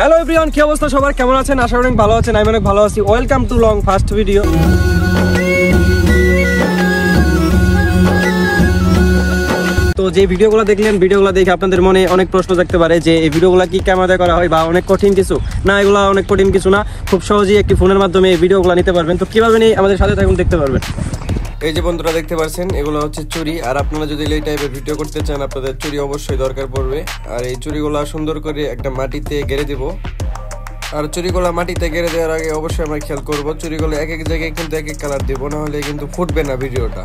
Hello everyone, কি অবস্থা সবার? কেমন আছেন? আশা করি ভালো আছেন। আমি অনেক ভালো আছি। Welcome to long first video. তো যে ভিডিওগুলো দেখলেন, ভিডিওগুলো দেখে আপনাদের মনে অনেক প্রশ্ন থাকতে পারে যে এই ভিডিওগুলো কি ক্যামেরা করা হয় বা অনেক কঠিন কিছু না। এগুলো অনেক কঠিন কিছু না, খুব সহজেই একটি ফোনের মাধ্যমে এই ভিডিওগুলো নিতে পারবেন। তো কিভাবে নিয়ে আমাদের সাথে থাকুন, দেখতে পারবেন। এই যে বন্ধুরা দেখতে পাচ্ছেন, এগুলো হচ্ছে চুড়ি। আর আপনারা যদি এই টাইপের ভিডিও করতে চান, আপনাদের চুড়ি অবশ্যই দরকার পড়বে। আর এই চুড়িগুলো সুন্দর করে একটা মাটিতে গেড়ে দেব। আর চুড়িগুলো মাটিতে গেড়ে দেওয়ার আগে অবশ্যই আমরা খেয়াল করবো চুড়িগুলো এক এক জায়গায় কিন্তু এক এক কালার দেবো, না হলে কিন্তু ফুটবে না ভিডিওটা।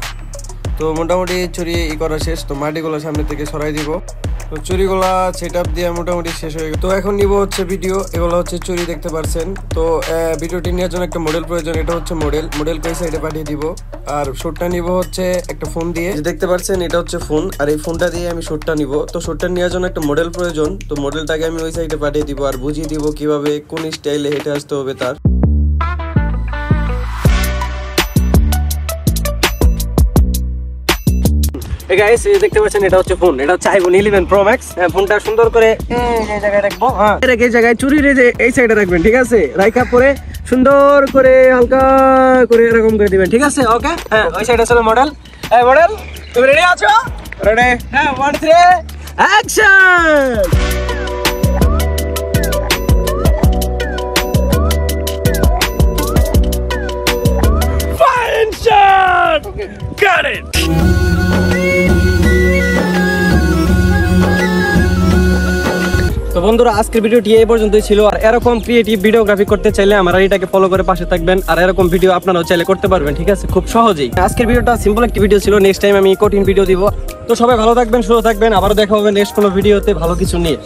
তো মোটামুটি চুড়ি করা শেষ। তো মাটিগুলো সামনে থেকে সরাই দিব। তো চুড়িগুলা সেট আপ দিয়ে মোটামুটি শেষ হয়ে গেল। তো এখন নিব হচ্ছে ভিডিও। এগুলো হচ্ছে চুড়ি, দেখতে পাচ্ছেন। তো ভিডিওটি নেওয়ার জন্য একটা মডেল প্রয়োজন। এটা হচ্ছে মডেল কই সাইডে পাঠিয়ে দিব। আর শুটটা নিব হচ্ছে একটা ফোন দিয়ে, দেখতে পাচ্ছেন এটা হচ্ছে ফোন। আর এই ফোনটা দিয়ে আমি শুটটা নিব। তো শুটটা নেওয়ার জন্য একটা মডেল প্রয়োজন। তো মডেলটাকে আমি ওই সাইডে পাঠিয়ে দিব আর বুঝিয়ে দিব কিভাবে কোন স্টাইলে হেঁটে আসতে হবে তার। গাইস, দেখতে পাচ্ছেন এটা হচ্ছে ফোন। এটা হচ্ছে আইফোন 11 Pro Max। ফোনটা সুন্দর করে এই জায়গায় রাখবো। হ্যাঁ, এই জায়গায় চুরির এই সাইডে রাখবেন, ঠিক আছে? রাইখা পরে সুন্দর করে হালকা করে এরকম করে দিবেন, ঠিক আছে? ওকে, হ্যাঁ, ওই সাইডে চলো মডেল। এই মডেল, তুমি রেডি আছো? রেডি? হ্যাঁ, 1 3 action. Fine shot. Okay, got it. তো বন্ধুরা, আজকের ভিডিওটি এই পর্যন্তই ছিল। আর এরকম ক্রিয়েটিভ ভিডিওগ্রাফি করতে চাইলে আমার এটাকে ফলো করে পাশে থাকবেন। আর এরকম ভিডিও আপনারাও চাইলে করতে পারবেন, ঠিক আছে? খুব সহজেই। আজকের ভিডিওটা সিম্পল একটি ভিডিও ছিল। নেক্সট টাইম আমি কঠিন ভিডিও দিব। তো সবাই ভালো থাকবেন, সুস্থ থাকবেন। আবারও দেখা হবে নেক্সট কোনো ভিডিওতে ভালো কিছু নিয়ে।